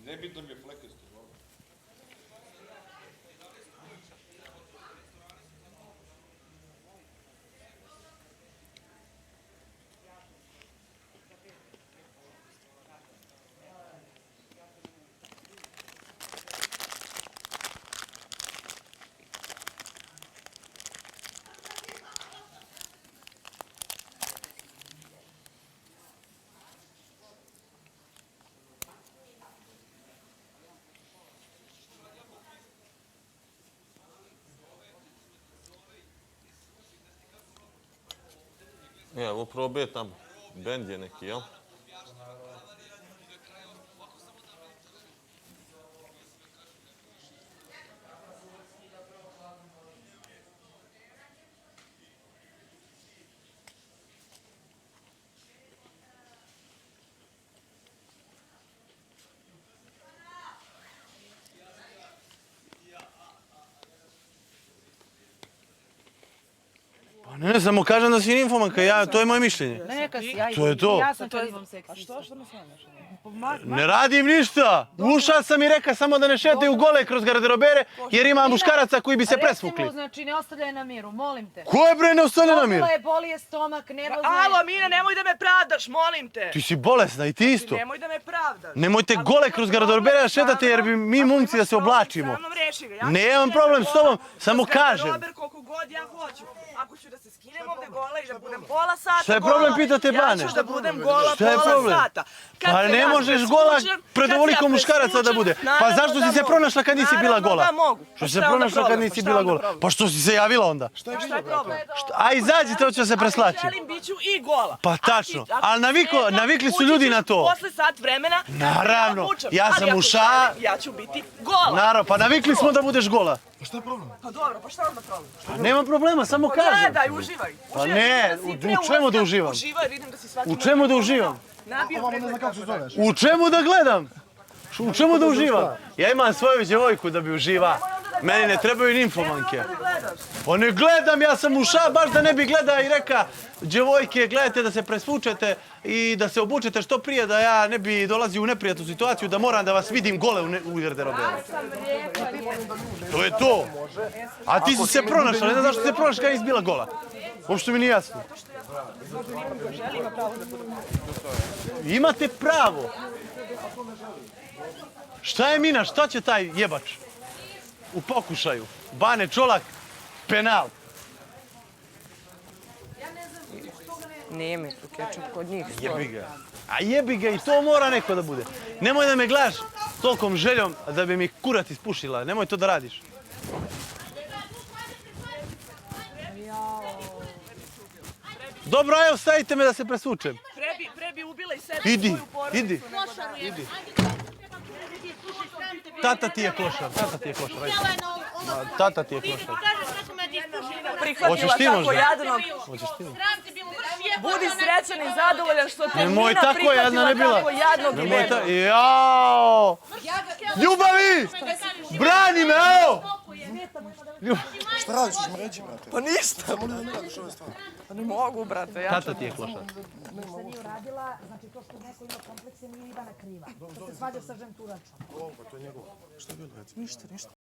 nebitno mi je flekesto. Evo, upravo bio tamo. Bend je neki, jel? Ne, samo kažem da si ninfomanka, to je moje mišljenje. Neka si, ja To je to. Ja sam čezvom seksi. A što me slanjaš? Ne radim ništa! Ušao sam i reka samo da ne šetaju gole kroz garderobere, jer ima muškaraca koji bi se presvukli. Recimo, znači, ne ostavljaj na miru, molim te. Ko je bre ne ostavlja na miru? Boli je stomak, nervozna je. Alo, Mina, nemoj da me pravdaš, molim te. Ti si bolesna i ti isto. Nemoj da me pravdaš. Nemojte gole kroz garderobere da šetate jer bi mi momci da se oblačimo. Sa mnom reši ga. Nemam problem s tobom, samo kažem. Rober koliko god ja hoću. Ako ću da se skinem ovde gola i da budem pola sata Šta je problem, pitate Bane? Ja ću da budem gola Šta je pola problem? sata. Kad Pa se ne ja možeš presvučem, gola kad pred se ja ovoliko muškaraca da bude. presvučem, Pa zašto si naravno se da pronašla kad nisi bila Naravno gola? da mogu. Što si Šta se je onda pronašla kad problem? nisi Šta je bila onda gola? problem? Pa što si se javila onda? Šta je problem? A izađite, hoću da se preslačim. Ako želim, bit ću i gola. Pa Ako tačno, ti- ako ali ti smeta, navikli su ući ljudi ćeš na to. Posle sat vremena, kad se Naravno, obučem. ja sam Ali ako uša. želim, ja ću biti gola. Naravno, pa navikli smo da budeš gola. Pa dobro, pa šta je onda problem? Pa nema problema, samo Pa kažem. gledaj, uživaj. Pa Uživaj, ne, vidim da si u pre čemu da ulaska. uživam? Uživaj, vidim da si shvatila. U čemu da uživam? Nabio pregled kako da. U čemu da gledam? U čemu da uživam? Ja imam svoju djevojku da bi uživa. Meni ne trebaju ninfomanke. Pa ne gledam, ja sam uša baš da ne bi gleda i reka djevojke, gledajte da se presvučete i da se obučete što prije, da ja ne bi dolazio u neprijatnu situaciju, da moram da vas vidim gole u garderoberu. To je to. A ti si se pronašla, ne znam zašto si se pronašla kad nisi bila gola. Uopšte mi nije jasno. Imate pravo. Šta je Mina, šta će taj jebač? U pokušaju. Bane Čolak, penal. Nije mi tu kečup kod njih. Jebi ga. A jebi ga i to mora neko da bude. Nemoj da me gledaš s tolkom željom da bi mi kurat ispušila. Nemoj to da radiš. Dobro, evo stavite me da se presvučem. Pre bi ubila i sebe Idi, svoju porodicu. idi. Tata ti je klošar, tata ti je klošar. ajde. Tata ti je klošar. Prihvatila Hoćeš ti tako možda? jadnog. Hoćeš ti? Budi srećan i zadovoljan što te Nemoj Mina tako jadna ne prihvatila bila. tako jadnog i Nemoj bednog. Jao! Ljubavi! Brani me, evo! Šta radiš, ćeš mi reći, brate? Pa ništa. Samo da ne radiš ove stvari. Pa ne mogu, brate. Ja Tata ti je klošar. Ništa nije uradila, znači to što neko ima komplekse nije Ivana kriva. To se svađa sa ženturačom. Ovo, to je njegovo. Šta je bilo, reci? Ništa.